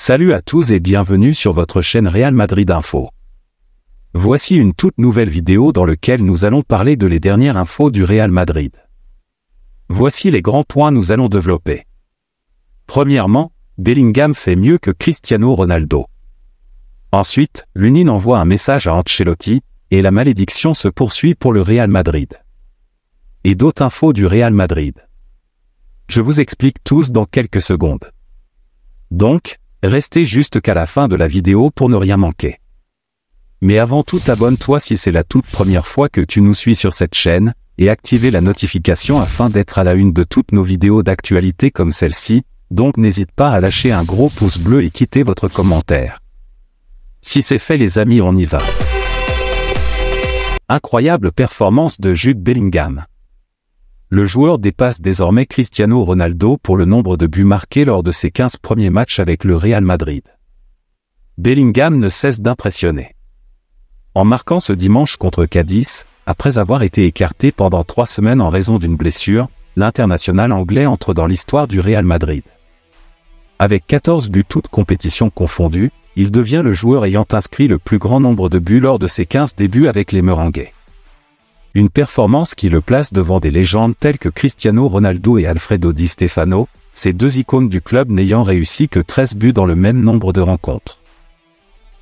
Salut à tous et bienvenue sur votre chaîne Real Madrid Info. Voici une toute nouvelle vidéo dans laquelle nous allons parler de les dernières infos du Real Madrid. Voici les grands points nous allons développer. Premièrement, Bellingham fait mieux que Cristiano Ronaldo. Ensuite, l'Union envoie un message à Ancelotti, et la malédiction se poursuit pour le Real Madrid. Et d'autres infos du Real Madrid. Je vous explique tous dans quelques secondes. Donc, restez juste qu'à la fin de la vidéo pour ne rien manquer. Mais avant tout, abonne-toi si c'est la toute première fois que tu nous suis sur cette chaîne, et activez la notification afin d'être à la une de toutes nos vidéos d'actualité comme celle-ci, donc n'hésite pas à lâcher un gros pouce bleu et quitter votre commentaire. Si c'est fait les amis, on y va. Incroyable performance de Jude Bellingham. Le joueur dépasse désormais Cristiano Ronaldo pour le nombre de buts marqués lors de ses 15 premiers matchs avec le Real Madrid. Bellingham ne cesse d'impressionner. En marquant ce dimanche contre Cadiz, après avoir été écarté pendant 3 semaines en raison d'une blessure, l'international anglais entre dans l'histoire du Real Madrid. Avec 14 buts toutes compétitions confondues, il devient le joueur ayant inscrit le plus grand nombre de buts lors de ses 15 débuts avec les Merengues. Une performance qui le place devant des légendes telles que Cristiano Ronaldo et Alfredo Di Stefano, ces deux icônes du club n'ayant réussi que 13 buts dans le même nombre de rencontres.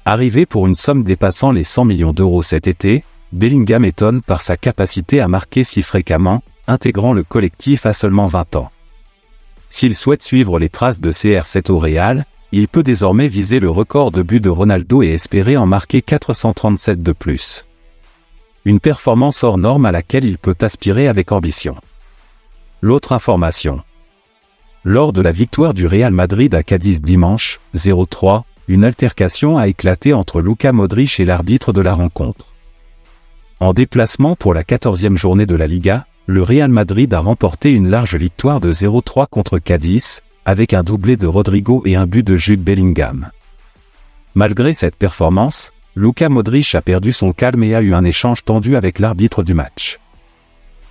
Arrivé pour une somme dépassant les 100 millions d'euros cet été, Bellingham étonne par sa capacité à marquer si fréquemment, intégrant le collectif à seulement 20 ans. S'il souhaite suivre les traces de CR7 au Real, il peut désormais viser le record de buts de Ronaldo et espérer en marquer 437 de plus. Une performance hors norme à laquelle il peut aspirer avec ambition. L'autre information. Lors de la victoire du Real Madrid à Cadiz dimanche, 0-3, une altercation a éclaté entre Luka Modric et l'arbitre de la rencontre. En déplacement pour la 14e journée de la Liga, le Real Madrid a remporté une large victoire de 0-3 contre Cadiz, avec un doublé de Rodrigo et un but de Jude Bellingham. Malgré cette performance, Luka Modric a perdu son calme et a eu un échange tendu avec l'arbitre du match.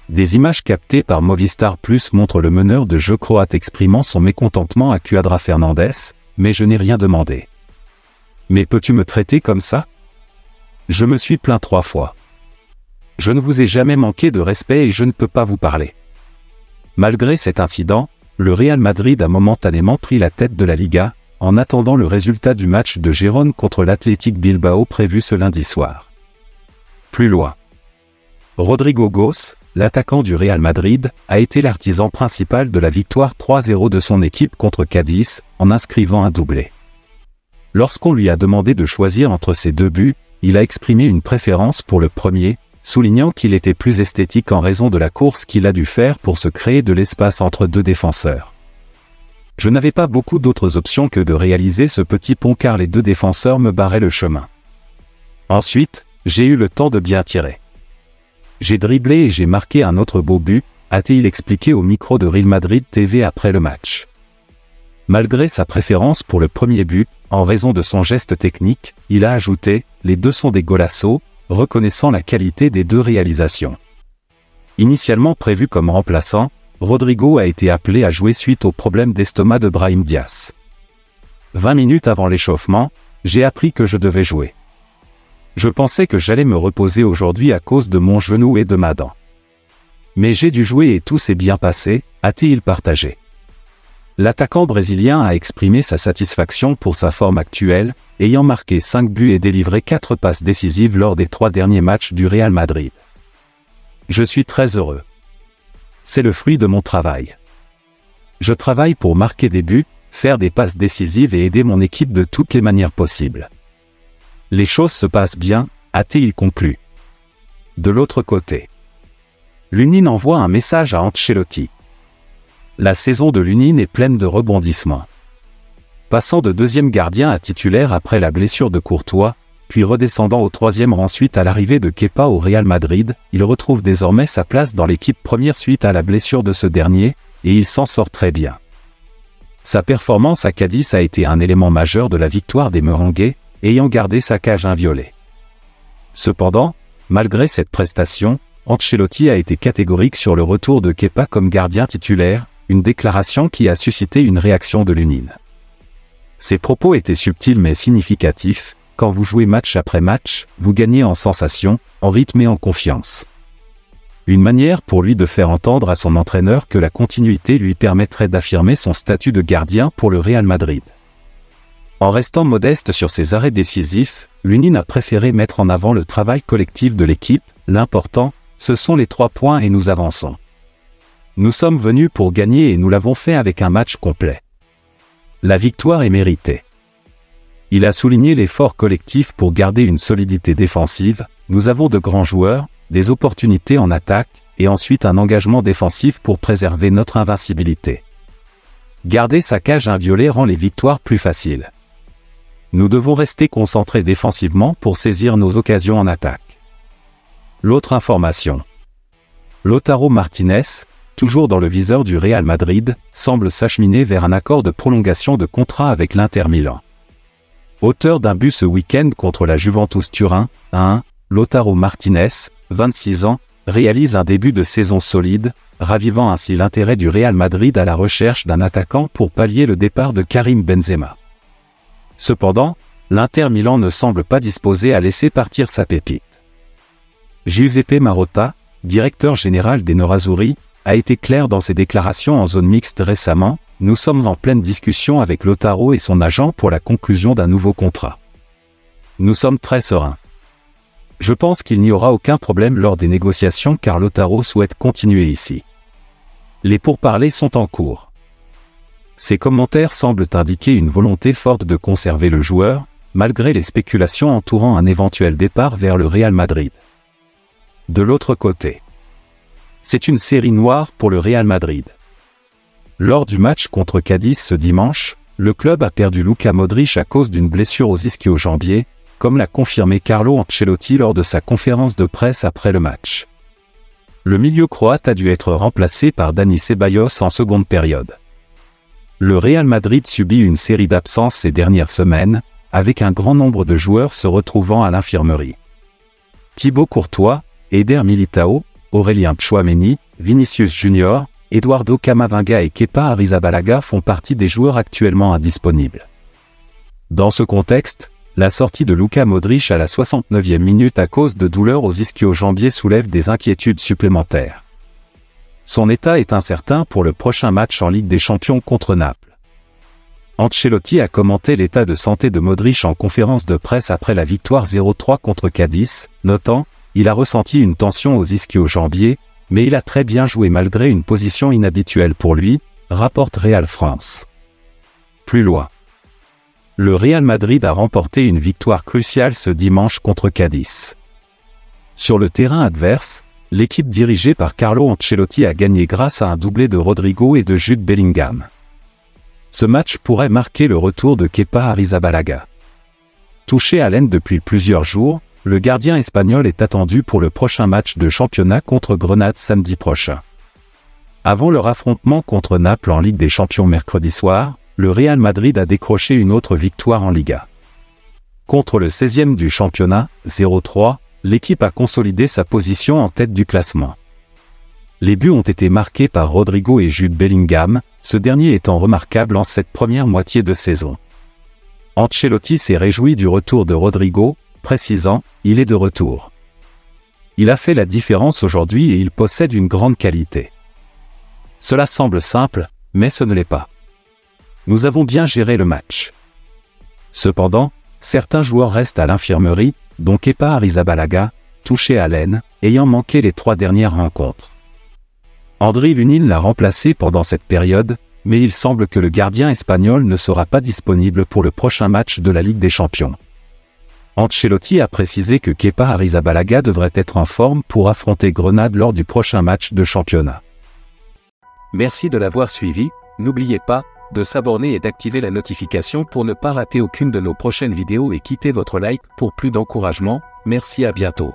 Des images captées par Movistar Plus montrent le meneur de jeu croate exprimant son mécontentement à Cuadra Fernandez, mais je n'ai rien demandé. Mais peux-tu me traiter comme ça? Je me suis plaint 3 fois. Je ne vous ai jamais manqué de respect et je ne peux pas vous parler. Malgré cet incident, le Real Madrid a momentanément pris la tête de la Liga, en attendant le résultat du match de Gérone contre l'Athletic Bilbao prévu ce lundi soir. Plus loin. Rodrigo Goes, l'attaquant du Real Madrid, a été l'artisan principal de la victoire 3-0 de son équipe contre Cadiz, en inscrivant un doublé. Lorsqu'on lui a demandé de choisir entre ces 2 buts, il a exprimé une préférence pour le premier, soulignant qu'il était plus esthétique en raison de la course qu'il a dû faire pour se créer de l'espace entre 2 défenseurs. Je n'avais pas beaucoup d'autres options que de réaliser ce petit pont car les 2 défenseurs me barraient le chemin. Ensuite, j'ai eu le temps de bien tirer. J'ai dribblé et j'ai marqué un autre beau but, a-t-il expliqué au micro de Real Madrid TV après le match. Malgré sa préférence pour le premier but, en raison de son geste technique, il a ajouté « Les 2 sont des golassos », reconnaissant la qualité des 2 réalisations. Initialement prévu comme remplaçant, Rodrigo a été appelé à jouer suite au problème d'estomac de Brahim Diaz. 20 minutes avant l'échauffement, j'ai appris que je devais jouer. Je pensais que j'allais me reposer aujourd'hui à cause de mon genou et de ma dent. Mais j'ai dû jouer et tout s'est bien passé, a-t-il partagé. L'attaquant brésilien a exprimé sa satisfaction pour sa forme actuelle, ayant marqué 5 buts et délivré 4 passes décisives lors des 3 derniers matchs du Real Madrid. Je suis très heureux. C'est le fruit de mon travail. Je travaille pour marquer des buts, faire des passes décisives et aider mon équipe de toutes les manières possibles. Les choses se passent bien, a-t-il conclu. De l'autre côté, l'Union envoie un message à Ancelotti. La saison de l'Union est pleine de rebondissements. Passant de 2e gardien à titulaire après la blessure de Courtois, puis redescendant au 3e rang suite à l'arrivée de Kepa au Real Madrid, il retrouve désormais sa place dans l'équipe première suite à la blessure de ce dernier, et il s'en sort très bien. Sa performance à Cadiz a été un élément majeur de la victoire des Merengues, ayant gardé sa cage inviolée. Cependant, malgré cette prestation, Ancelotti a été catégorique sur le retour de Kepa comme gardien titulaire, une déclaration qui a suscité une réaction de l'Union. Ces propos étaient subtils mais significatifs. Quand vous jouez match après match, vous gagnez en sensation, en rythme et en confiance. Une manière pour lui de faire entendre à son entraîneur que la continuité lui permettrait d'affirmer son statut de gardien pour le Real Madrid. En restant modeste sur ses arrêts décisifs, Lunin a préféré mettre en avant le travail collectif de l'équipe. L'important, ce sont les 3 points et nous avançons. Nous sommes venus pour gagner et nous l'avons fait avec un match complet. La victoire est méritée. Il a souligné l'effort collectif pour garder une solidité défensive. Nous avons de grands joueurs, des opportunités en attaque, et ensuite un engagement défensif pour préserver notre invincibilité. Garder sa cage inviolée rend les victoires plus faciles. Nous devons rester concentrés défensivement pour saisir nos occasions en attaque. L'autre information. Lautaro Martinez, toujours dans le viseur du Real Madrid, semble s'acheminer vers un accord de prolongation de contrat avec l'Inter Milan. Auteur d'un but ce week-end contre la Juventus Turin, 1-1, Lautaro Martinez, 26 ans, réalise un début de saison solide, ravivant ainsi l'intérêt du Real Madrid à la recherche d'un attaquant pour pallier le départ de Karim Benzema. Cependant, l'Inter Milan ne semble pas disposé à laisser partir sa pépite. Giuseppe Marotta, directeur général des Nerazzurri, a été clair dans ses déclarations en zone mixte récemment. Nous sommes en pleine discussion avec Lautaro et son agent pour la conclusion d'un nouveau contrat. Nous sommes très sereins. Je pense qu'il n'y aura aucun problème lors des négociations car Lautaro souhaite continuer ici. Les pourparlers sont en cours. Ces commentaires semblent indiquer une volonté forte de conserver le joueur, malgré les spéculations entourant un éventuel départ vers le Real Madrid. De l'autre côté, c'est une série noire pour le Real Madrid. Lors du match contre Cadiz ce dimanche, le club a perdu Luka Modric à cause d'une blessure aux ischio-jambiers, comme l'a confirmé Carlo Ancelotti lors de sa conférence de presse après le match. Le milieu croate a dû être remplacé par Dani Ceballos en seconde période. Le Real Madrid subit une série d'absences ces dernières semaines, avec un grand nombre de joueurs se retrouvant à l'infirmerie. Thibaut Courtois, Eder Militao, Aurélien Tchouaméni, Vinicius Junior, Eduardo Camavinga et Kepa Arrizabalaga font partie des joueurs actuellement indisponibles. Dans ce contexte, la sortie de Luka Modric à la 69e minute à cause de douleurs aux ischio-jambiers soulève des inquiétudes supplémentaires. Son état est incertain pour le prochain match en Ligue des Champions contre Naples. Ancelotti a commenté l'état de santé de Modric en conférence de presse après la victoire 0-3 contre Cadiz, notant « Il a ressenti une tension aux ischio-jambiers, mais il a très bien joué malgré une position inhabituelle pour lui », rapporte Real France. Plus loin. Le Real Madrid a remporté une victoire cruciale ce dimanche contre Cadiz. Sur le terrain adverse, l'équipe dirigée par Carlo Ancelotti a gagné grâce à un doublé de Rodrigo et de Jude Bellingham. Ce match pourrait marquer le retour de Kepa Arrizabalaga. Touché à l'aine depuis plusieurs jours, le gardien espagnol est attendu pour le prochain match de championnat contre Grenade samedi prochain. Avant leur affrontement contre Naples en Ligue des Champions mercredi soir, le Real Madrid a décroché une autre victoire en Liga. Contre le 16e du championnat, 0-3, l'équipe a consolidé sa position en tête du classement. Les buts ont été marqués par Rodrigo et Jude Bellingham, ce dernier étant remarquable en cette première moitié de saison. Ancelotti s'est réjoui du retour de Rodrigo, précisant « Il est de retour ». Il a fait la différence aujourd'hui et il possède une grande qualité. Cela semble simple, mais ce ne l'est pas. Nous avons bien géré le match. Cependant, certains joueurs restent à l'infirmerie, dont Kepa Arrizabalaga, touché à l'aine, ayant manqué les 3 dernières rencontres. André Lunin l'a remplacé pendant cette période, mais il semble que le gardien espagnol ne sera pas disponible pour le prochain match de la Ligue des Champions. Ancelotti a précisé que Kepa Arrizabalaga devrait être en forme pour affronter Grenade lors du prochain match de championnat. Merci de l'avoir suivi, n'oubliez pas de s'abonner et d'activer la notification pour ne pas rater aucune de nos prochaines vidéos et quittez votre like pour plus d'encouragement. Merci, à bientôt.